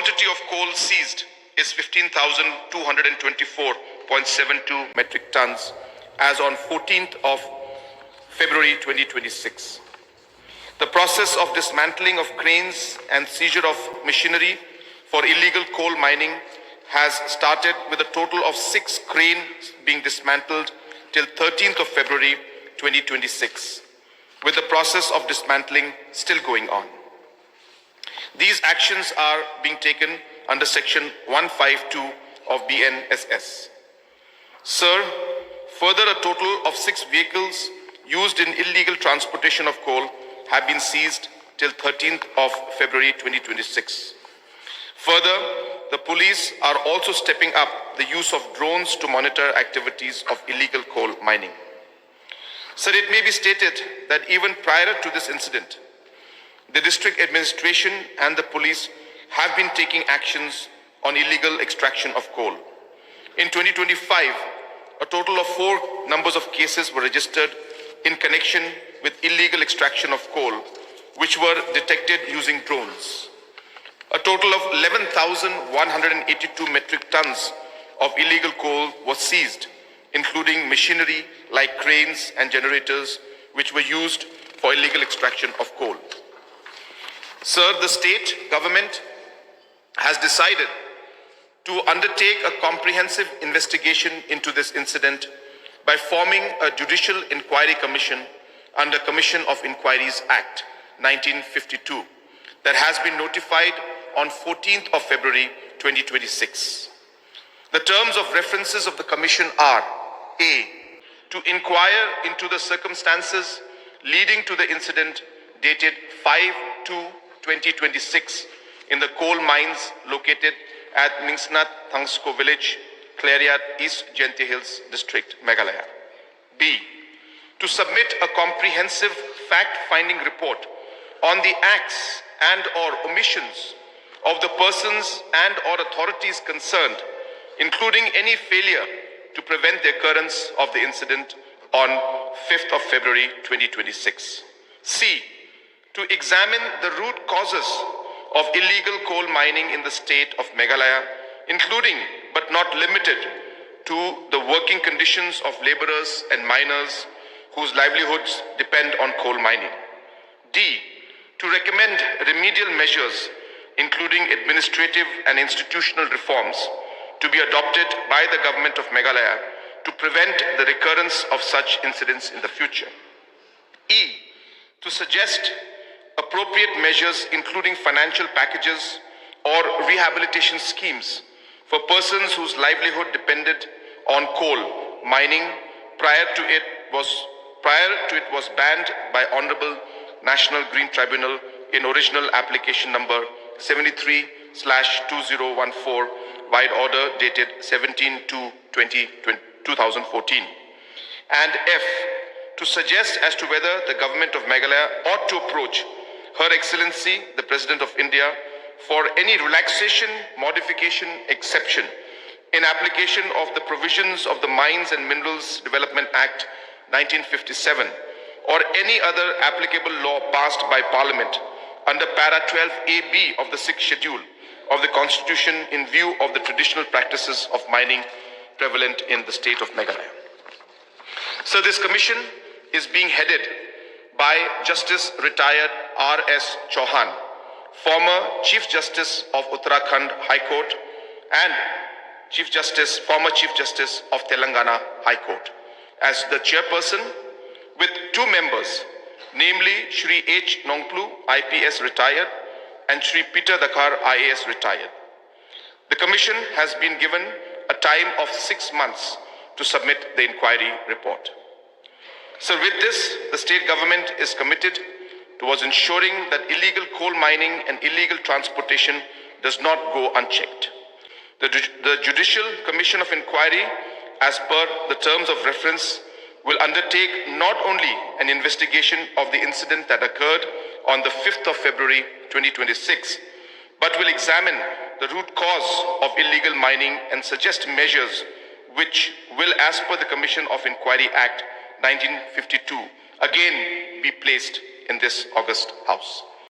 quantity of coal seized is 15,224.72 metric tons as on 14th of February 2026. The process of dismantling of cranes and seizure of machinery for illegal coal mining has started with a total of 6 cranes being dismantled till 13th of February 2026, with the process of dismantling still going on. These actions are being taken under Section 152 of BNSS. Sir, further a total of 6 vehicles used in illegal transportation of coal have been seized till 13th of February 2026. Further, the police are also stepping up the use of drones to monitor activities of illegal coal mining. Sir, it may be stated that even prior to this incident, the district administration and the police have been taking actions on illegal extraction of coal. In 2025, a total of 4 numbers of cases were registered in connection with illegal extraction of coal, which were detected using drones. A total of 11,182 metric tons of illegal coal was seized, including machinery like cranes and generators, which were used for illegal extraction of coal. Sir, the state government has decided to undertake a comprehensive investigation into this incident by forming a Judicial Inquiry Commission under Commission of Inquiries Act 1952 that has been notified on 14th of February 2026. The terms of references of the commission are: A, to inquire into the circumstances leading to the incident dated 5/2/2026 in the coal mines located at Mingsnath Thangsko village, Clariat, East Jayantih Hills District, Meghalaya. B, to submit a comprehensive fact-finding report on the acts and or omissions of the persons and or authorities concerned, including any failure to prevent the occurrence of the incident on 5th of February 2026. C, to examine the root causes of illegal coal mining in the state of Meghalaya, including but not limited to the working conditions of laborers and miners whose livelihoods depend on coal mining. D, to recommend remedial measures, including administrative and institutional reforms, to be adopted by the government of Meghalaya to prevent the recurrence of such incidents in the future. E, to suggest appropriate measures, including financial packages or rehabilitation schemes for persons whose livelihood depended on coal mining prior to it was banned by Honorable National Green Tribunal in original application number 73/2014, wide order dated 17/2/2014. And F, to suggest as to whether the government of Meghalaya ought to approach Her Excellency, the President of India, for any relaxation, modification, exception in application of the provisions of the Mines and Minerals Development Act 1957 or any other applicable law passed by Parliament under Para 12AB of the 6th Schedule of the Constitution in view of the traditional practices of mining prevalent in the state of Meghalaya. So this commission is being headed by Justice Retired R.S. Chauhan, former Chief Justice of Uttarakhand High Court and former Chief Justice of Telangana High Court, as the chairperson, with 2 members, namely Shri H. Nongplu, IPS retired, and Shri Peter Dakhar, IAS retired. The commission has been given a time of 6 months to submit the inquiry report. So with this, the state government is committed towards ensuring that illegal coal mining and illegal transportation does not go unchecked. The Judicial Commission of Inquiry, as per the terms of reference, will undertake not only an investigation of the incident that occurred on the 5th of February 2026, but will examine the root cause of illegal mining and suggest measures which will, as per the Commission of Inquiry Act 1952, again be placed in this august house.